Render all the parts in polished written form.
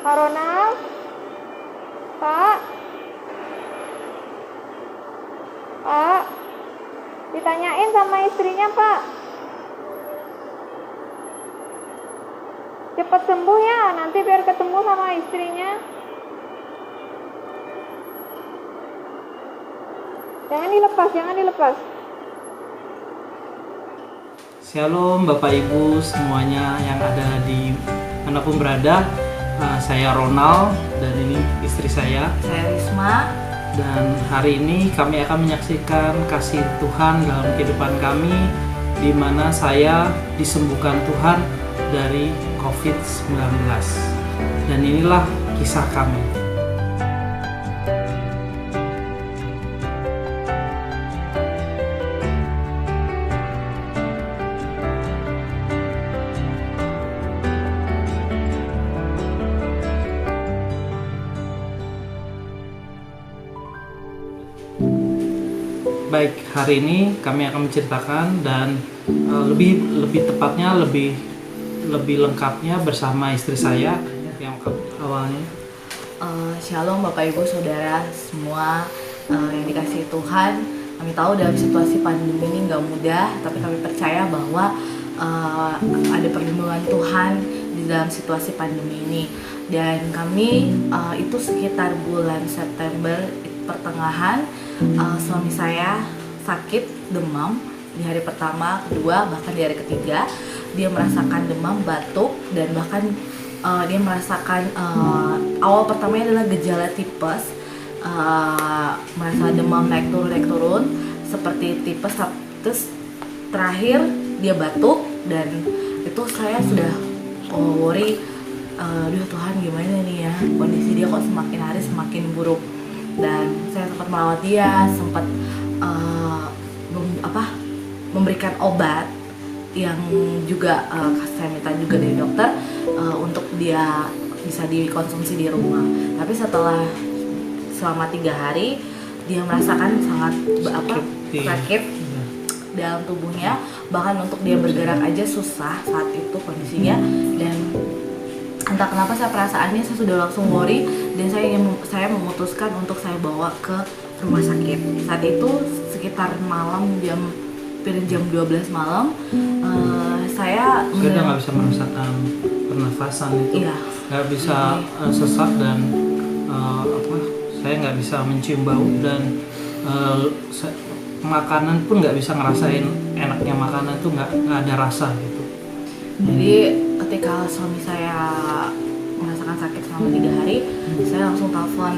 Pak Ronald? Pak? Pak? Ditanyain sama istrinya, Pak. Cepat sembuh ya, nanti biar ketemu sama istrinya. Jangan dilepas, jangan dilepas. Shalom Bapak Ibu semuanya yang ada di manapun berada. Saya Ronald dan ini istri saya. Saya Risma. Dan hari ini kami akan menyaksikan kasih Tuhan dalam kehidupan kami, di mana saya disembuhkan Tuhan dari COVID-19. Dan inilah kisah kami. Baik, hari ini kami akan menceritakan dan lebih tepatnya lebih lengkapnya bersama istri saya yang awalnya. Shalom Bapak Ibu Saudara semua yang dikasihi Tuhan. Kami tahu dalam situasi pandemi ini nggak mudah, tapi kami percaya bahwa ada perlindungan Tuhan di dalam situasi pandemi ini. Dan kami itu sekitar bulan September pertengahan, suami saya sakit demam di hari pertama, kedua, bahkan di hari ketiga. Dia merasakan demam, batuk, dan bahkan dia merasakan awal pertamanya adalah gejala tipes, merasa demam naik turun seperti tipes. Terus terakhir dia batuk, dan itu saya sudah worry, aduh Tuhan gimana nih ya, kondisi dia kok semakin hari semakin buruk. Dan saya sempat merawat dia, sempat memberikan obat yang juga saya minta juga dari dokter untuk dia bisa dikonsumsi di rumah. Tapi selama 3 hari dia merasakan sangat sakit dalam tubuhnya, bahkan untuk dia bergerak aja susah saat itu kondisinya. Dan entah kenapa perasaannya saya sudah langsung worry, dan saya memutuskan untuk saya bawa ke rumah sakit. Saat itu sekitar malam jam 12 malam, saya udah nggak bisa merasakan pernafasan itu, nggak bisa sesak, dan saya nggak bisa mencium bau, dan makanan pun nggak bisa ngerasain enaknya makanan tuh, nggak ada rasa gitu. Jadi ketika suami saya merasakan sakit selama 3 hari, saya langsung telepon.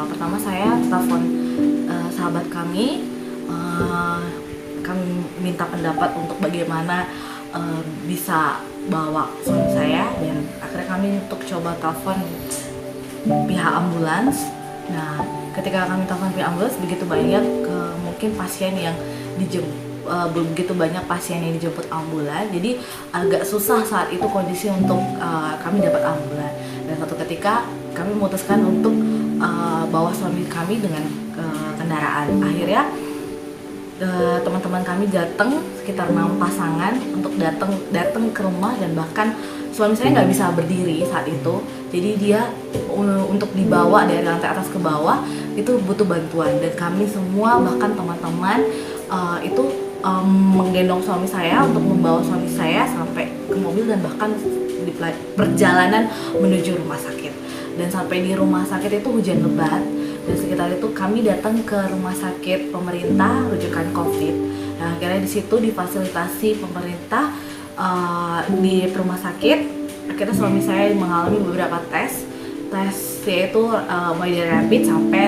Pertama saya telepon sahabat kami, kami minta pendapat untuk bagaimana bisa bawa suami saya, dan akhirnya kami untuk coba telepon pihak ambulans. Nah, ketika kami telepon pihak ambulans, begitu banyak mungkin pasien yang begitu banyak pasien yang dijemput ambulan, jadi agak susah saat itu kondisi untuk kami dapat ambulan. Dan suatu ketika kami memutuskan untuk bawa suami kami dengan kendaraan. Akhirnya teman-teman kami datang sekitar 6 pasangan untuk datang ke rumah, dan bahkan suami saya nggak bisa berdiri saat itu. Jadi dia untuk dibawa dari lantai atas ke bawah itu butuh bantuan, dan kami semua bahkan teman-teman itu menggendong suami saya untuk membawa suami saya sampai ke mobil, dan bahkan di perjalanan menuju rumah sakit. Dan sampai di rumah sakit itu hujan lebat, dan sekitar itu kami datang ke rumah sakit pemerintah rujukan COVID. Nah, akhirnya di situ difasilitasi pemerintah di rumah sakit. Akhirnya suami saya mengalami beberapa tes yaitu mulai dari rapid sampai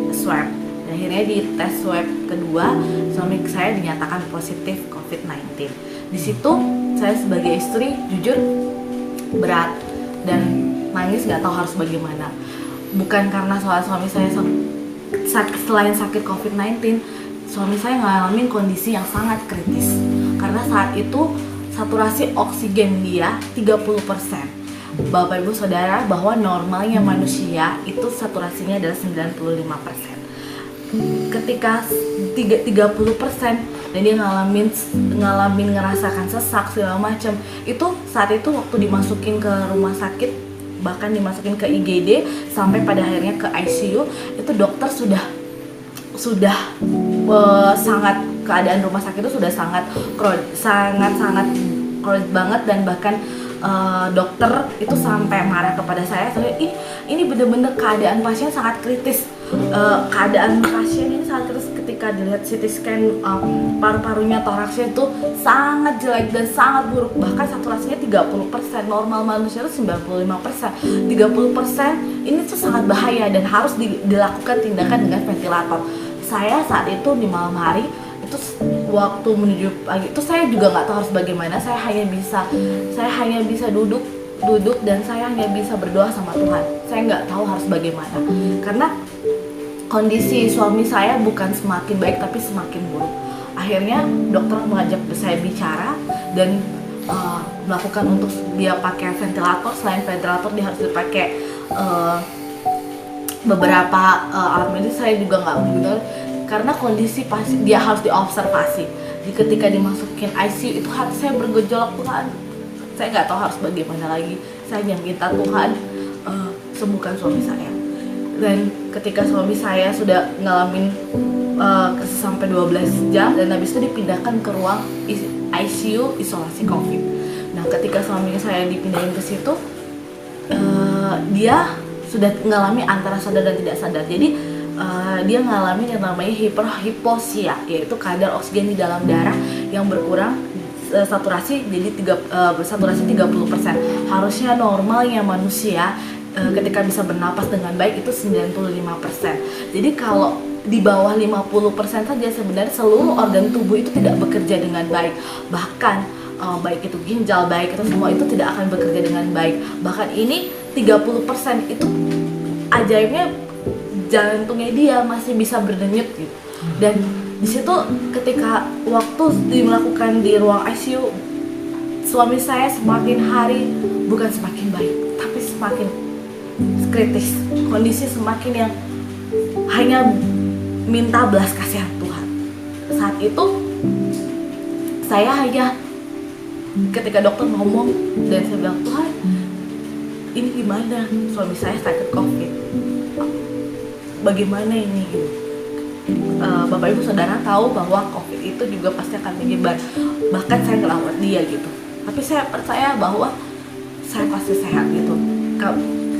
swab. Dan akhirnya di tes swab kedua, suami saya dinyatakan positif COVID-19. Di situ saya sebagai istri jujur berat dan nangis, nggak tahu harus bagaimana. Bukan karena soal suami saya selain sakit COVID-19, suami saya ngalamin kondisi yang sangat kritis. Karena saat itu saturasi oksigen dia 30%. Bapak Ibu Saudara, bahwa normalnya manusia itu saturasinya adalah 95%. Ketika 30% dan dia ngalamin ngerasakan sesak segala macam, itu saat itu waktu dimasukin ke rumah sakit bahkan dimasukin ke IGD sampai pada akhirnya ke ICU. Itu dokter sudah sangat, keadaan rumah sakit itu sudah sangat crowded banget, dan bahkan dokter itu sampai marah kepada saya. Ini benar-benar keadaan pasien sangat kritis. Keadaan pasien ini sangat kritis ketika dilihat CT scan paru-parunya, toraksnya itu sangat jelek dan sangat buruk. Bahkan saturasinya 30%, normal manusia itu 95%. 30% ini tuh sangat bahaya dan harus dilakukan tindakan dengan ventilator. Saya saat itu di malam hari itu waktu menuju pagi itu saya juga nggak tahu harus bagaimana. Saya hanya bisa duduk dan saya hanya bisa berdoa sama Tuhan. Saya nggak tahu harus bagaimana karena kondisi suami saya bukan semakin baik tapi semakin buruk. Akhirnya dokter mengajak saya bicara dan melakukan untuk dia pakai ventilator. Selain ventilator dia harus dipakai beberapa alat medis. Saya juga nggak begitu karena kondisi pasien dia harus diobservasi. Jadi ketika dimasukin ICU itu hati saya bergejolak, Tuhan, saya nggak tahu harus bagaimana lagi. Saya hanya minta Tuhan sembuhkan suami saya. Dan ketika suami saya sudah ngalamin sampai 12 jam dan habis itu dipindahkan ke ruang ICU isolasi COVID. Nah ketika suami saya dipindahin ke situ, dia sudah mengalami antara sadar dan tidak sadar. Jadi dia mengalami yang namanya hipoxia, yaitu kadar oksigen di dalam darah yang berkurang, saturasi jadi saturasi 30%. Harusnya normalnya manusia ketika bisa bernapas dengan baik itu 95%. Jadi kalau di bawah 50% saja sebenarnya seluruh organ tubuh itu tidak bekerja dengan baik. Bahkan baik itu ginjal, baik itu semua itu tidak akan bekerja dengan baik. Bahkan ini 30% itu ajaibnya jantungnya dia masih bisa berdenyut gitu. Dan di situ ketika waktu dilakukan di ruang ICU, suami saya semakin hari bukan semakin baik tapi semakin kritis. Kondisi semakin yang hanya minta belas kasihan Tuhan. Saat itu saya hanya ketika dokter ngomong dan saya bilang, Tuhan ini gimana, suami saya sakit COVID, bagaimana ini gitu. Bapak ibu saudara tahu bahwa COVID itu juga pasti akan menyebar, bahkan saya ngelawat dia gitu, tapi saya percaya bahwa saya pasti sehat gitu,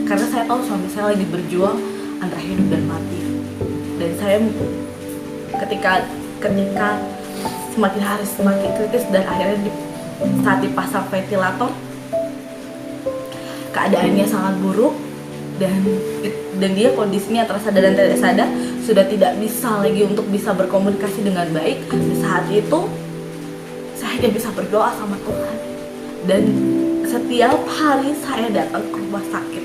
karena saya tahu suami saya lagi berjuang antara hidup dan mati. Dan saya ketika semakin hari semakin kritis dan akhirnya saat dipasang ventilator keadaannya sangat buruk dan dia kondisinya antara sadar dan tidak sadar, sudah tidak bisa lagi untuk bisa berkomunikasi dengan baik. Di saat itu saya hanya bisa berdoa sama Tuhan, dan setiap hari saya datang ke rumah sakit,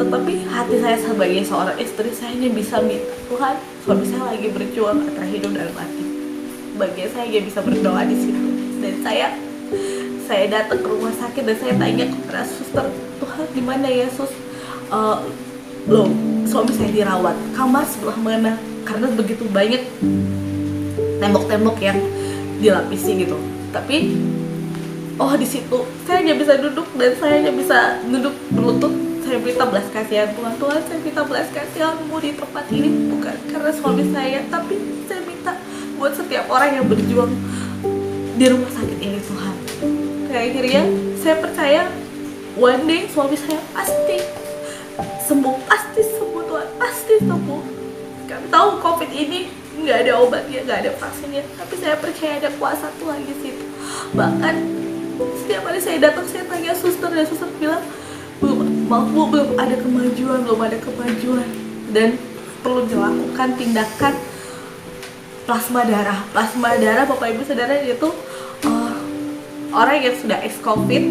tetapi hati saya sebagai seorang istri, saya hanya bisa minta, Tuhan, suami saya lagi berjuang antara hidup dan mati. Bagian saya hanya bisa berdoa di situ. Dan saya datang ke rumah sakit dan saya tanya kepada suster, Tuhan di mana ya sus? Belum, suami saya dirawat kamar sebelah mana, karena begitu banyak tembok-tembok yang dilapisi gitu. Tapi di situ saya hanya bisa duduk dan saya hanya bisa duduk berlutut. Saya minta belas kasihan Tuhan, Tuhan saya minta belas kasihanmu di tempat ini, bukan karena suami saya, tapi saya minta buat setiap orang yang berjuang di rumah sakit ini Tuhan. Akhirnya saya percaya one day suami saya pasti sembuh Tuhan, pasti sembuh. Kami tahu COVID ini nggak ada obatnya, nggak ada vaksinnya, tapi saya percaya ada kuasa Tuhan di situ. Bahkan setiap kali saya datang saya tanya suster dan suster bilang, belum ada kemajuan dan perlu dilakukan tindakan plasma darah. Bapak ibu saudara, itu orang yang sudah ex-COVID,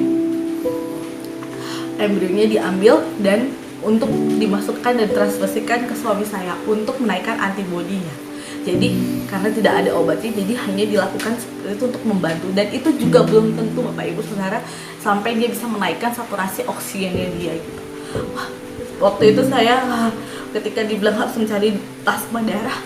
embrionya diambil dan untuk dimasukkan dan transfusikan ke suami saya untuk menaikkan antibodinya. Jadi karena tidak ada obatnya, jadi hanya dilakukan seperti itu untuk membantu, dan itu juga belum tentu Bapak Ibu Saudara sampai dia bisa menaikkan saturasi oksigennya dia gitu. Wah, waktu itu saya ketika dibilang harus mencari plasma darah,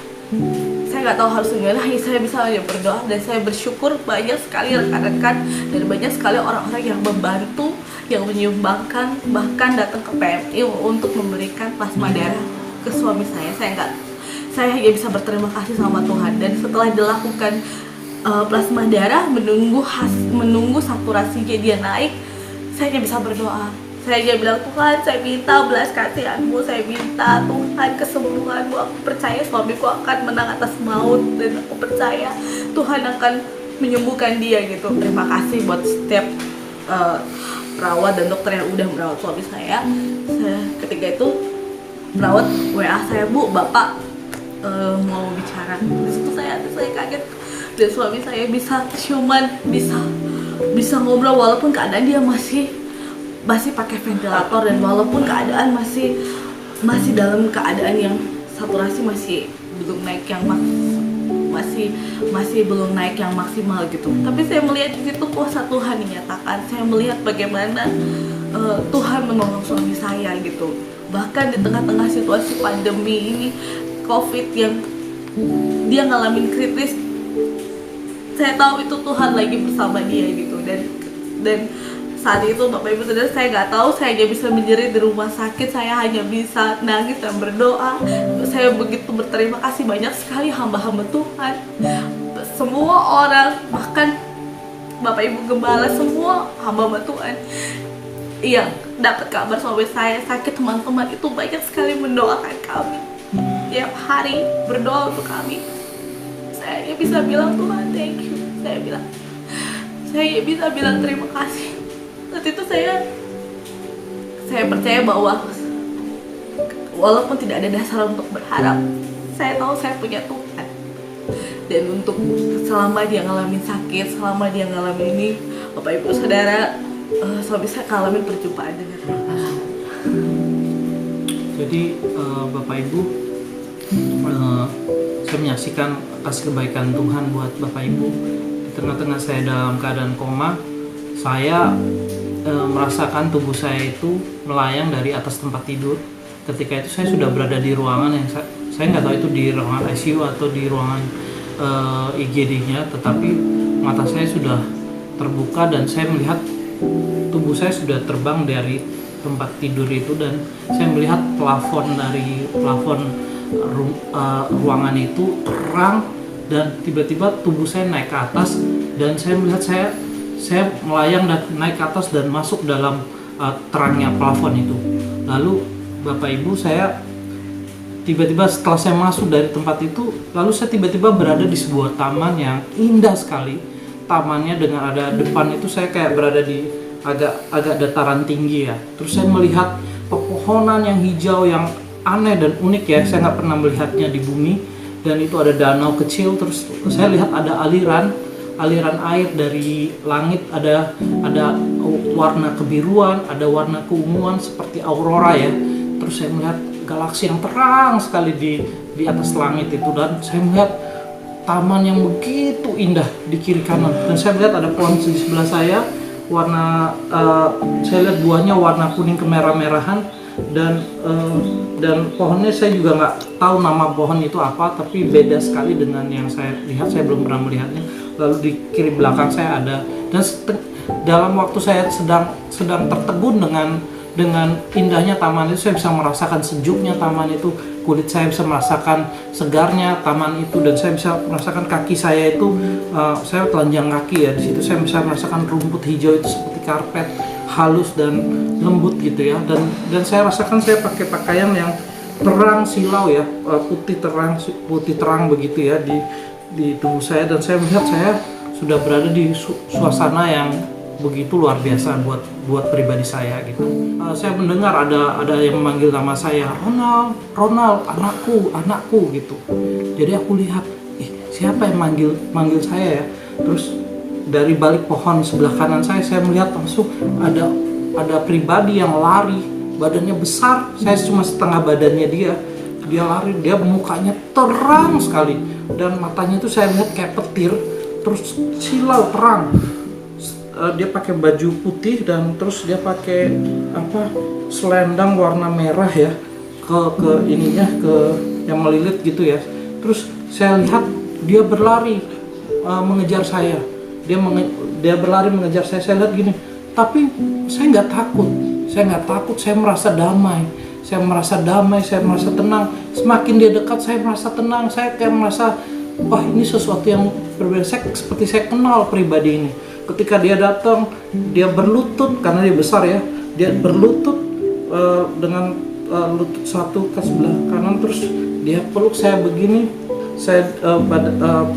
saya nggak tahu harus gimana. Saya bisa hanya berdoa dan saya bersyukur banyak sekali rekan-rekan dan banyak sekali orang-orang yang membantu yang menyumbangkan, bahkan datang ke PMI untuk memberikan plasma darah ke suami saya. Saya hanya bisa berterima kasih sama Tuhan. Dan setelah dilakukan plasma darah, menunggu saturasinya dia naik, saya hanya bisa berdoa. Saya hanya bilang, Tuhan, saya minta belas kasihan-Mu, saya minta Tuhan kesembuhan-Mu. Aku percaya suamiku akan menang atas maut, dan aku percaya Tuhan akan menyembuhkan dia gitu. Terima kasih buat setiap perawat dan dokter yang udah merawat suami saya. Ketika itu perawat WA saya, Bu, Bapak mau bicara. Di situ saya kaget, dan suami saya bisa ciuman, bisa ngobrol walaupun keadaan dia masih pakai ventilator, dan walaupun keadaan masih dalam keadaan yang saturasi masih belum naik yang masih belum naik yang maksimal gitu. Tapi saya melihat di situ kuasa Tuhan dinyatakan. Saya melihat bagaimana Tuhan menolong suami saya gitu. Bahkan di tengah-tengah situasi pandemi ini, COVID yang dia ngalamin kritis, saya tahu itu Tuhan lagi bersama dia gitu. Dan saat itu Bapak Ibu Saudara, saya nggak tahu, saya hanya bisa menjerit di rumah sakit, saya hanya bisa nangis dan berdoa. Saya begitu berterima kasih, banyak sekali hamba-hamba Tuhan, semua orang, bahkan Bapak Ibu Gembala, semua hamba-hamba Tuhan yang dapat kabar suami saya sakit, teman-teman itu banyak sekali mendoakan kami tiap hari, berdoa untuk kami. Saya hanya bisa bilang, Tuhan, thank you. Saya bisa bilang terima kasih. Saat itu saya percaya bahwa walaupun tidak ada dasar untuk berharap, saya tahu saya punya Tuhan. Dan untuk selama dia ngalamin sakit, selama dia ngalamin ini, Bapak Ibu Saudara, suami saya ngalamin perjumpaan dengan Tuhan. Jadi Bapak Ibu, saya menyaksikan kasih kebaikan Tuhan buat Bapak Ibu. Di tengah-tengah saya dalam keadaan koma, saya merasakan tubuh saya itu melayang dari atas tempat tidur. Ketika itu saya sudah berada di ruangan yang saya nggak tahu itu di ruangan ICU atau di ruangan IGD-nya, tetapi mata saya sudah terbuka dan saya melihat tubuh saya sudah terbang dari tempat tidur itu, dan saya melihat plafon ruangan itu terang, dan tiba-tiba tubuh saya naik ke atas, dan saya melihat saya melayang dan naik ke atas dan masuk dalam terangnya plafon itu. Lalu Bapak Ibu, saya tiba-tiba setelah saya masuk dari tempat itu, lalu saya tiba-tiba berada di sebuah taman yang indah sekali. Tamannya dengan ada depan itu saya kayak berada di agak dataran tinggi ya. Terus saya melihat pepohonan yang hijau yang aneh dan unik ya. Saya nggak pernah melihatnya di bumi. Dan itu ada danau kecil. Terus saya lihat ada aliran air dari langit, ada warna kebiruan, ada warna keunguan seperti aurora ya. Terus saya melihat galaksi yang terang sekali di atas langit itu, dan saya melihat taman yang begitu indah di kiri kanan, dan saya melihat ada pohon di sebelah saya, saya lihat buahnya warna kuning kemerah-merahan, dan pohonnya saya juga nggak tahu nama pohon itu apa, tapi beda sekali dengan yang saya lihat. Saya belum pernah melihatnya. Lalu di kiri belakang saya ada, dan dalam waktu saya sedang tertegun dengan indahnya taman itu, saya bisa merasakan sejuknya taman itu, kulit saya bisa merasakan segarnya taman itu, dan saya bisa merasakan kaki saya itu, saya telanjang kaki ya, di situ saya bisa merasakan rumput hijau itu seperti karpet, halus dan lembut gitu ya, dan saya rasakan saya pakai pakaian yang terang silau ya, putih terang begitu ya di tubuh saya, dan saya melihat saya sudah berada di suasana yang begitu luar biasa buat pribadi saya gitu. Saya mendengar ada yang memanggil nama saya, Ronald, anakku gitu. Jadi aku lihat, siapa yang manggil saya ya? Terus dari balik pohon sebelah kanan saya melihat langsung ada pribadi yang lari, badannya besar, saya cuma setengah badannya dia lari, dia mukanya terang sekali, dan matanya itu saya lihat kayak petir, terus silau terang. Dia pakai baju putih, dan terus dia pakai selendang warna merah ya, ke yang melilit gitu ya. Terus saya lihat dia berlari mengejar saya. Dia berlari mengejar saya. Saya lihat gini, Tapi saya nggak takut, saya merasa damai, saya merasa tenang. Semakin dia dekat, saya merasa tenang, saya kayak merasa, wah ini sesuatu yang berbeda. Seperti saya kenal pribadi ini. Ketika dia datang, dia berlutut, karena dia besar ya, dia berlutut dengan lutut satu ke sebelah kanan, terus dia peluk saya begini,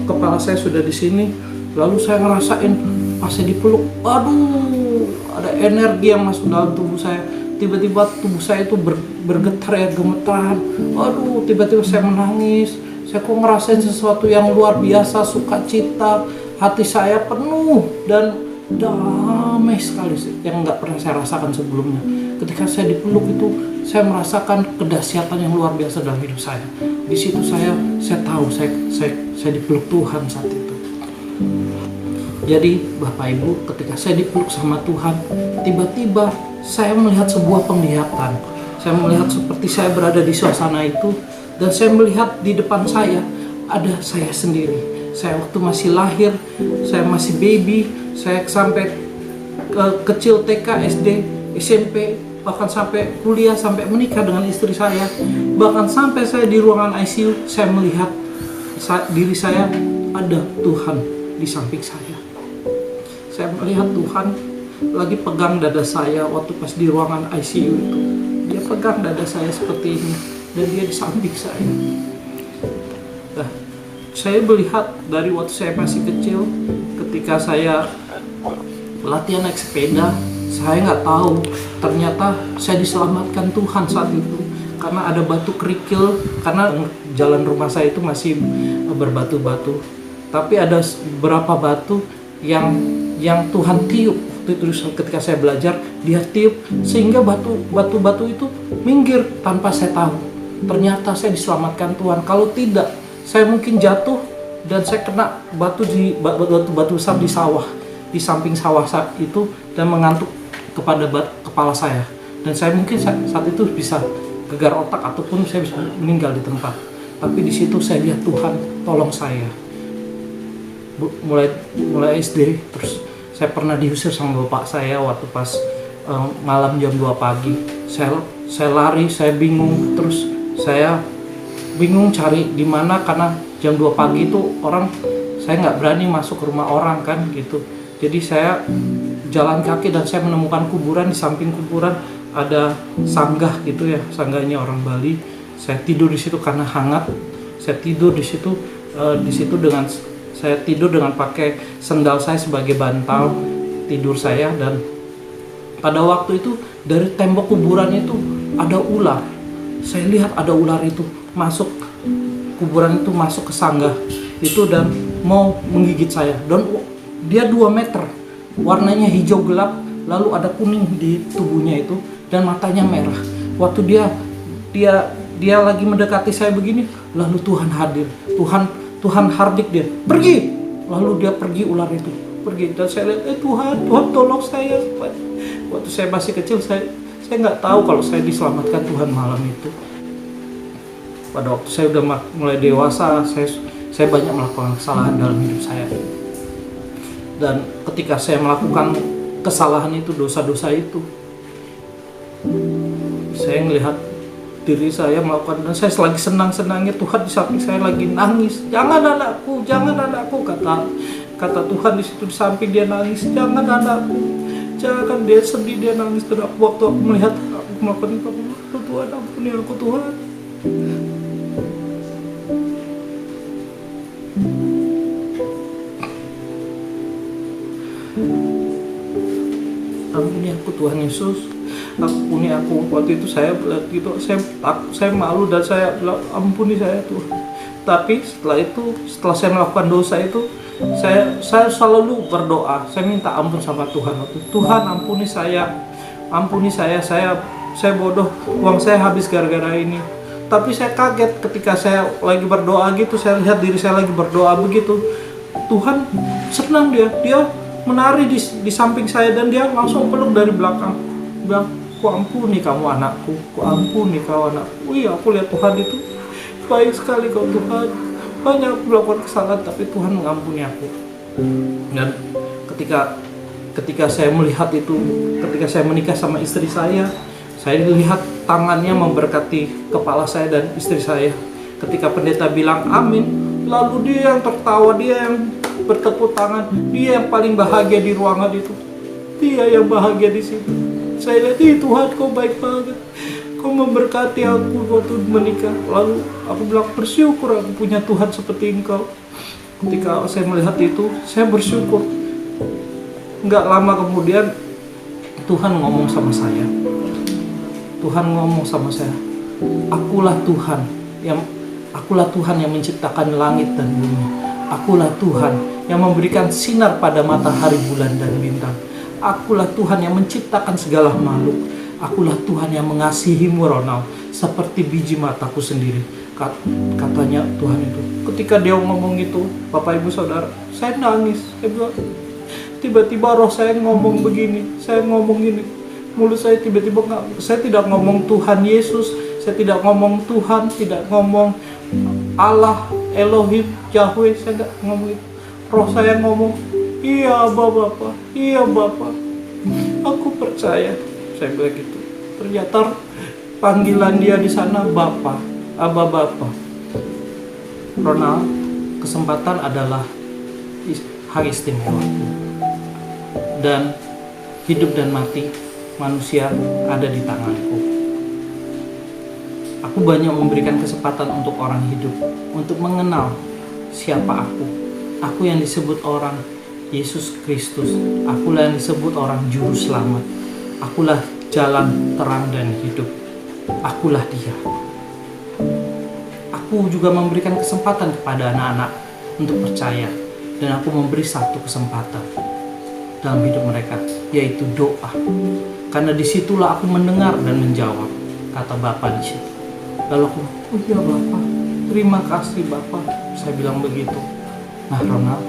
kepala saya sudah di sini, lalu saya ngerasain pas saya dipeluk, aduh, ada energi yang masuk dalam tubuh saya. Tiba-tiba tubuh saya itu bergetar ya, gemetar. Aduh, tiba-tiba saya menangis. Saya kok ngerasain sesuatu yang luar biasa, sukacita. Hati saya penuh dan damai sekali yang nggak pernah saya rasakan sebelumnya. Ketika saya dipeluk itu, saya merasakan kedahsyatan yang luar biasa dalam hidup saya. Di situ saya tahu saya dipeluk Tuhan saat itu. Jadi Bapak Ibu, ketika saya dipeluk sama Tuhan, tiba-tiba saya melihat sebuah penglihatan. Saya melihat seperti saya berada di suasana itu, dan saya melihat di depan saya ada saya sendiri. Saya waktu masih lahir, saya masih baby, saya sampai kecil TK, SD, SMP, bahkan sampai kuliah, sampai menikah dengan istri saya. Bahkan sampai saya di ruangan ICU, saya melihat diri saya, ada Tuhan di samping saya. Saya melihat Tuhan lagi pegang dada saya waktu pas di ruangan ICU itu. Dia pegang dada saya seperti ini, dan dia di samping saya. Nah, saya melihat dari waktu saya masih kecil, ketika saya latihan naik sepeda, saya nggak tahu ternyata saya diselamatkan Tuhan saat itu, karena ada batu kerikil, karena jalan rumah saya itu masih berbatu-batu, tapi ada beberapa batu yang Tuhan tiup. Terus ketika saya belajar, dia tiup sehingga batu-batu itu minggir tanpa saya tahu. Ternyata saya diselamatkan Tuhan. Kalau tidak, saya mungkin jatuh dan saya kena batu besar di sawah, di samping sawah itu, dan mengantuk kepada kepala saya. Dan saya mungkin saat itu bisa gegar otak ataupun saya bisa meninggal di tempat. Tapi di situ saya lihat Tuhan tolong saya. Mulai SD, terus saya pernah diusir sama bapak saya waktu pas malam jam 2 pagi. Saya lari, saya bingung, terus saya bingung cari di mana, karena jam 2 pagi itu saya nggak berani masuk ke rumah orang kan gitu. Jadi saya jalan kaki dan saya menemukan kuburan. Di samping kuburan ada sanggah gitu ya, sanggahnya orang Bali. Saya tidur di situ karena hangat. Saya tidur di situ dengan pakai sendal saya sebagai bantal tidur saya. Dan pada waktu itu dari tembok kuburan itu ada ular. Saya lihat ada ular itu masuk kuburan itu, masuk ke sanggah itu dan mau menggigit saya. Dan dia 2 meter, warnanya hijau gelap, lalu ada kuning di tubuhnya itu, dan matanya merah. Waktu dia lagi mendekati saya begini, lalu Tuhan hadir. Tuhan hardik dia, pergi. Lalu dia pergi, ular itu pergi. Dan saya lihat, Tuhan tolong saya. Waktu saya masih kecil, saya nggak tahu kalau saya diselamatkan Tuhan malam itu. Pada waktu saya udah mulai dewasa, saya banyak melakukan kesalahan dalam hidup saya. Dan ketika saya melakukan kesalahan itu, dosa-dosa itu, saya melihat diri saya melakukan, dan saya lagi senang-senangnya, Tuhan di samping saya lagi nangis. Jangan anakku, kata Tuhan di situ di samping dia nangis. Jangan anakku, jangan, dia sedih, dia nangis. Dan waktu aku melihat aku melakukan itu, Tuhan ampuni aku Tuhan. Ampuni aku Tuhan Yesus. Ampuni aku. Waktu itu saya malu dan saya bilang, ampuni saya Tuhan. Tapi setelah saya melakukan dosa itu, saya selalu berdoa. Saya minta ampun sama Tuhan. Tuhan ampuni saya, saya bodoh, uang saya habis gara-gara ini. Tapi saya kaget ketika saya lagi berdoa gitu, saya lihat diri saya lagi berdoa begitu. Tuhan senang, dia menari di samping saya, dan dia langsung peluk dari belakang, bilang, ku ampuni kamu anakku, ku ampuni kau anakku. Iya, aku lihat Tuhan itu baik sekali kau Tuhan. Banyak aku melakukan kesalahan, tapi Tuhan mengampuni aku. Dan ketika saya melihat itu, ketika saya menikah sama istri saya lihat tangannya memberkati kepala saya dan istri saya. Ketika pendeta bilang amin, lalu dia yang tertawa, dia yang bertepuk tangan, dia yang paling bahagia di ruangan itu, dia yang bahagia di situ. Saya lihat, Tuhan kau baik banget, kau memberkati aku waktu menikah. Lalu aku bilang, bersyukur aku punya Tuhan seperti engkau. Ketika saya melihat itu, saya bersyukur. Nggak lama kemudian Tuhan ngomong sama saya. Tuhan ngomong sama saya, Akulah Tuhan yang menciptakan langit dan bumi. Akulah Tuhan yang memberikan sinar pada matahari, bulan dan bintang. Akulah Tuhan yang menciptakan segala makhluk. Akulah Tuhan yang mengasihimu, Ronald, seperti biji mataku sendiri. Katanya Tuhan itu. Ketika dia ngomong itu, Bapak Ibu Saudara, saya nangis. Saya bilang, tiba-tiba roh saya ngomong begini, saya ngomong gini. Mulut saya tiba-tiba saya tidak ngomong Tuhan Yesus, saya tidak ngomong Tuhan, tidak ngomong Allah, Elohim, Yahweh, saya tidak ngomong itu. Roh saya ngomong, iya Bapak, iya Bapak, aku percaya. Saya bilang gitu. Ternyata panggilan dia di sana Bapak, Abah Bapak. Ronald, kesempatan adalah hak istimewa. Dan hidup dan mati manusia ada di tanganku. Aku banyak memberikan kesempatan untuk orang hidup, untuk mengenal siapa aku. Aku yang disebut orang Yesus Kristus. Akulah yang disebut orang juru selamat. Akulah jalan terang dan hidup. Akulah dia. Aku juga memberikan kesempatan kepada anak-anak untuk percaya. Dan aku memberi satu kesempatan dalam hidup mereka, yaitu doa. Karena disitulah aku mendengar dan menjawab, kata Bapak di situ. Lalu aku, oh iya Bapak, terima kasih Bapak. Saya bilang begitu. Nah Ronald,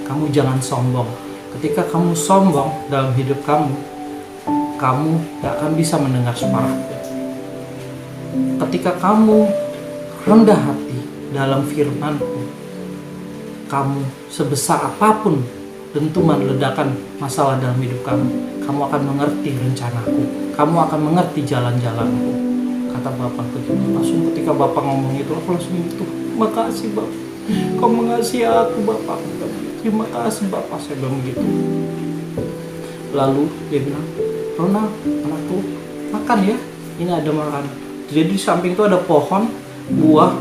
kamu jangan sombong. Ketika kamu sombong dalam hidup kamu gak akan bisa mendengar suaraku. Ketika kamu rendah hati dalam firman-Ku, kamu sebesar apapun dentuman ledakan masalah dalam hidup kamu akan mengerti rencanaku, kamu akan mengerti jalan-jalanku, kata Bapak begitu. Langsung ketika Bapak ngomong itu, aku langsung itu, makasih Bapak, kau mengasihi aku Bapak. Terima kasih Bapak, saya bilang begitu. Lalu dia bilang, Ronald, anakku, makan ya, ini ada makan. Jadi di samping itu ada pohon buah,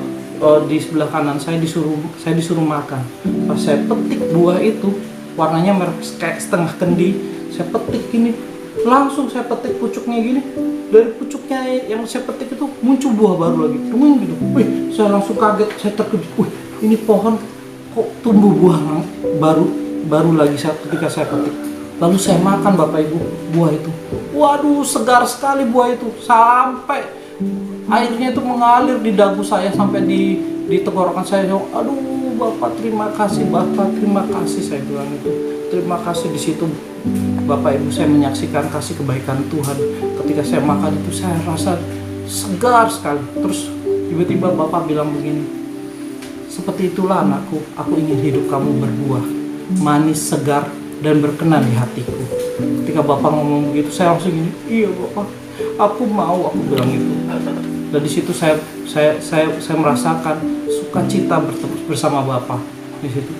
di sebelah kanan saya disuruh makan. Pas saya petik buah itu, warnanya merah kayak setengah kendi. Saya petik gini, langsung saya petik pucuknya gini. Dari pucuknya yang saya petik itu muncul buah baru lagi. Gitu. Wih, saya langsung kaget, saya terkejut. Wih, ini pohon kok tumbuh buah baru lagi ketika saya petik. Lalu saya makan Bapak Ibu buah itu. Waduh, segar sekali buah itu. Sampai airnya itu mengalir di dagu saya sampai di tenggorokan saya. Aduh, Bapak terima kasih, Bapak terima kasih, saya bilang itu. Terima kasih. Di situ Bapak Ibu saya menyaksikan kasih kebaikan Tuhan. Ketika saya makan itu saya rasa segar sekali. Terus tiba-tiba Bapak bilang begini, seperti itulah anakku, aku ingin hidup kamu berbuah, manis, segar, dan berkenan di hatiku. Ketika Bapak ngomong begitu, saya langsung gini, iya Bapak, aku mau, aku bilang itu. Dan di situ saya merasakan sukacita bersama Bapak di situ.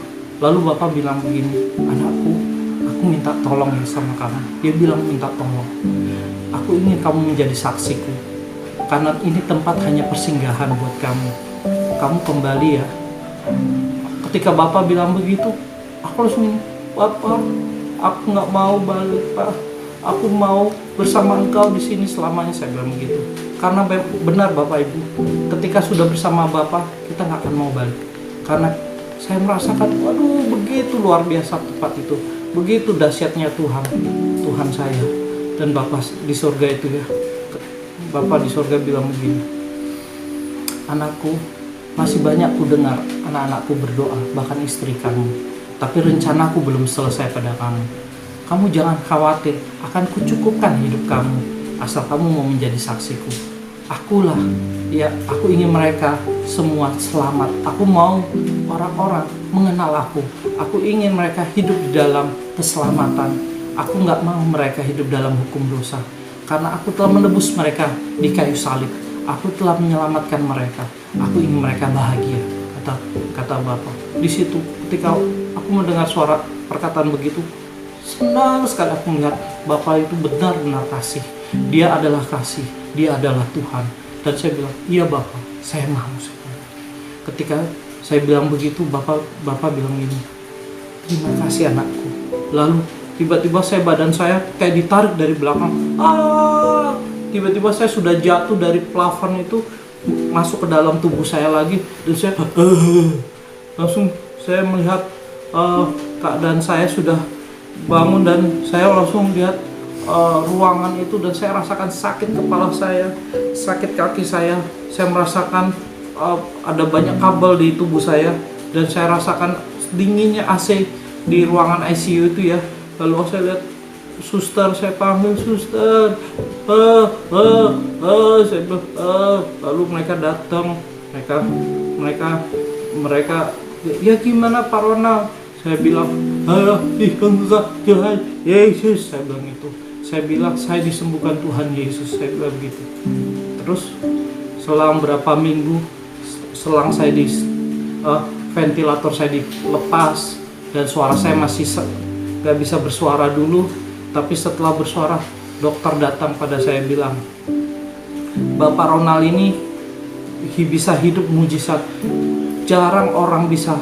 Lalu Bapak bilang begini, anakku, aku minta tolong ya sama kamu. Dia bilang minta tolong. Aku ingin kamu menjadi saksiku. Karena ini tempat hanya persinggahan buat kamu. Kamu kembali ya. Ketika Bapak bilang begitu, aku langsung ini, Bapak, aku nggak mau balik, Pak. Aku mau bersama engkau di sini selamanya, saya bilang begitu. Karena benar Bapak Ibu, ketika sudah bersama Bapak, kita nggak akan mau balik. Karena saya merasakan, waduh, begitu luar biasa tempat itu, begitu dahsyatnya Tuhan saya dan Bapak di surga itu ya. Bapak di surga bilang begini, anakku, masih banyak ku dengar anak-anakku berdoa, bahkan istri kamu, tapi rencanaku belum selesai pada kamu. Kamu jangan khawatir, akan kucukupkan hidup kamu, asal kamu mau menjadi saksiku. Akulah, ya, aku ingin mereka semua selamat. Aku mau orang-orang mengenal aku. Aku ingin mereka hidup di dalam keselamatan. Aku nggak mau mereka hidup dalam hukum dosa, karena aku telah menebus mereka di kayu salib. Aku telah menyelamatkan mereka. Aku ingin mereka bahagia, kata Bapa. Di situ ketika aku mendengar suara perkataan begitu, senang sekali aku melihat Bapa itu benar-benar kasih. Dia adalah kasih, dia adalah Tuhan. Dan saya bilang, iya Bapa, saya mau. Ketika saya bilang begitu, Bapak bilang ini, terima kasih anakku. Lalu tiba-tiba badan saya kayak ditarik dari belakang. Tiba-tiba saya sudah jatuh dari plafon itu, masuk ke dalam tubuh saya lagi, dan saya langsung saya melihat keadaan saya sudah bangun, dan saya langsung lihat ruangan itu, dan saya rasakan sakit kepala saya, sakit kaki saya merasakan ada banyak kabel di tubuh saya, dan saya rasakan dinginnya AC di ruangan ICU itu ya. Lalu saya lihat suster, saya panggil suster, saya bilang, lalu mereka datang, mereka ya gimana Pak Ronald? Saya bilang, Tuhan Yesus, saya bilang itu. Saya bilang saya disembuhkan Tuhan Yesus, saya bilang begitu. Terus selang berapa minggu, selang saya di ventilator saya dilepas, dan suara saya masih gak bisa bersuara dulu. Tapi setelah bersuara, dokter datang pada saya bilang, Bapak Ronald ini bisa hidup mujizat. Jarang orang bisa,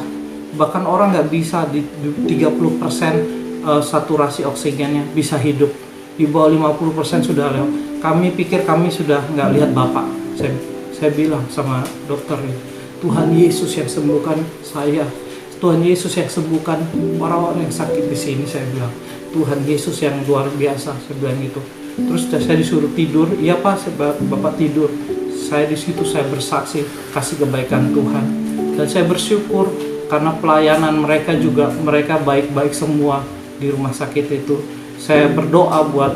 bahkan orang gak bisa di 30% saturasi oksigennya bisa hidup. Di bawah 50% sudah lewat. Kami pikir kami sudah gak lihat Bapak. Saya bilang sama dokter ini, Tuhan Yesus yang sembuhkan saya. Tuhan Yesus yang sembuhkan orang-orang yang sakit di sini, saya bilang. Tuhan Yesus yang luar biasa, saya bilang gitu. Terus saya disuruh tidur. Iya Pak, Bapak tidur. Saya di situ saya bersaksi kasih kebaikan Tuhan, dan saya bersyukur karena pelayanan mereka juga, mereka baik-baik semua di rumah sakit itu. Saya berdoa buat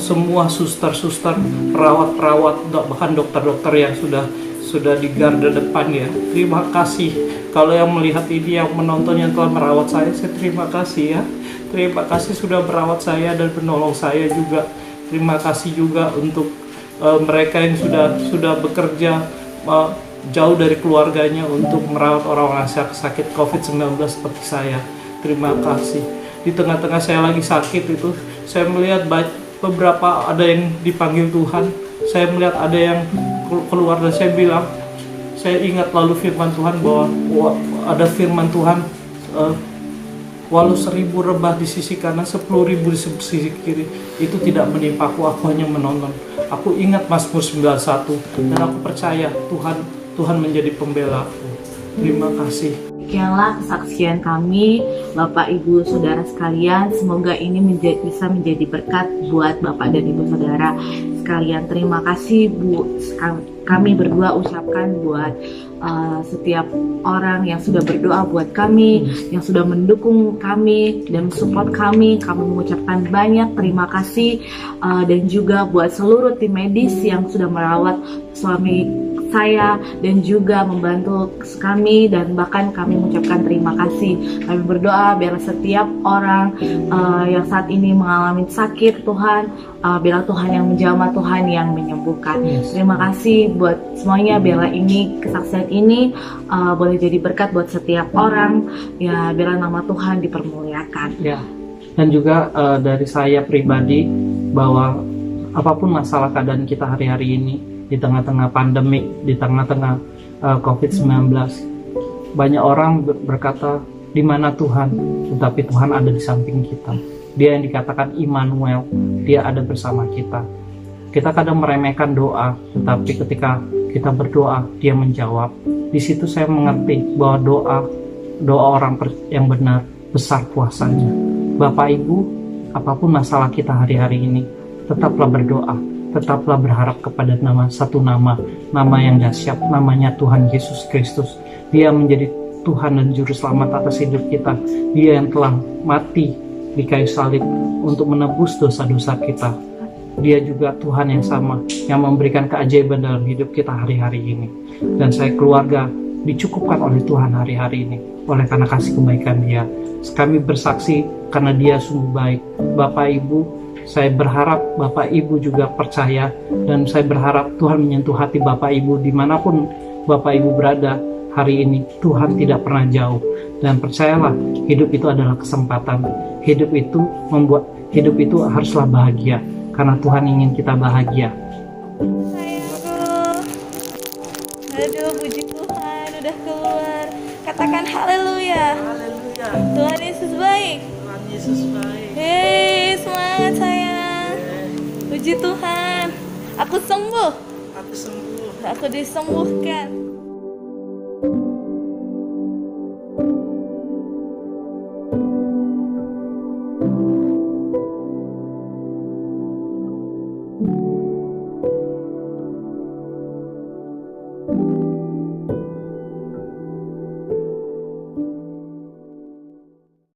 semua suster-suster, perawat-perawat, bahkan dokter-dokter yang sudah di garda depan ya. Terima kasih. Kalau yang melihat ini, yang menonton, yang telah merawat saya terima kasih ya. Terima kasih sudah merawat saya dan menolong saya juga. Terima kasih juga untuk mereka yang sudah bekerja jauh dari keluarganya untuk merawat orang-orang sakit COVID-19 seperti saya. Terima kasih. Di tengah-tengah saya lagi sakit itu, saya melihat beberapa ada yang dipanggil Tuhan. Saya melihat ada yang keluar, dan saya bilang, saya ingat lalu firman Tuhan bahwa ada firman Tuhan, walau 1000 rebah di sisi kanan, 10.000 di sisi kiri, itu tidak menimpaku, aku hanya menonton. Aku ingat Mazmur 91, dan aku percaya Tuhan menjadi pembelaku. Terima kasih. Demikianlah kesaksian kami, Bapak Ibu Saudara sekalian. Semoga ini bisa menjadi berkat buat Bapak dan Ibu Saudara sekalian. Terima kasih Bu, kami berdua ucapkan buat setiap orang yang sudah berdoa buat kami, yang sudah mendukung kami dan support kami. Kami mengucapkan banyak terima kasih, dan juga buat seluruh tim medis yang sudah merawat suami saya dan juga membantu kami, dan bahkan kami mengucapkan terima kasih. Kami berdoa biar setiap orang yang saat ini mengalami sakit, Tuhan, biarlah Tuhan yang menjamah, Tuhan yang menyembuhkan. Terima kasih buat semuanya, biarlah ini kesaksian ini boleh jadi berkat buat setiap orang ya, biarlah nama Tuhan dipermuliakan ya. Dan juga dari saya pribadi, bahwa apapun masalah keadaan kita hari-hari ini, di tengah-tengah pandemik, di tengah-tengah COVID-19, banyak orang berkata, di mana Tuhan? Tetapi Tuhan ada di samping kita. Dia yang dikatakan Immanuel, Dia ada bersama kita. Kita kadang meremehkan doa, tetapi ketika kita berdoa, Dia menjawab. Di situ saya mengerti bahwa doa orang yang benar besar kuasanya. Bapak Ibu, apapun masalah kita hari-hari ini, tetaplah berdoa. Tetaplah berharap kepada satu nama yang dahsyat, namanya Tuhan Yesus Kristus. Dia menjadi Tuhan dan Juru Selamat atas hidup kita. Dia yang telah mati di kayu salib untuk menebus dosa-dosa kita. Dia juga Tuhan yang sama, yang memberikan keajaiban dalam hidup kita hari-hari ini. Dan saya keluarga dicukupkan oleh Tuhan hari-hari ini, oleh karena kasih kebaikan Dia. Kami bersaksi karena Dia sungguh baik. Bapak Ibu, saya berharap Bapak Ibu juga percaya, dan saya berharap Tuhan menyentuh hati Bapak Ibu dimanapun Bapak Ibu berada hari ini. Tuhan tidak pernah jauh, dan percayalah, hidup itu adalah kesempatan. Hidup itu haruslah bahagia, karena Tuhan ingin kita bahagia. Sayangku, aduh puji Tuhan udah keluar. Katakan haleluya. Haleluya. Tuhan Yesus baik. Tuhan Yesus baik. Hei, semangat sayang. Puji Tuhan. Aku sembuh. Aku sembuh. Aku disembuhkan.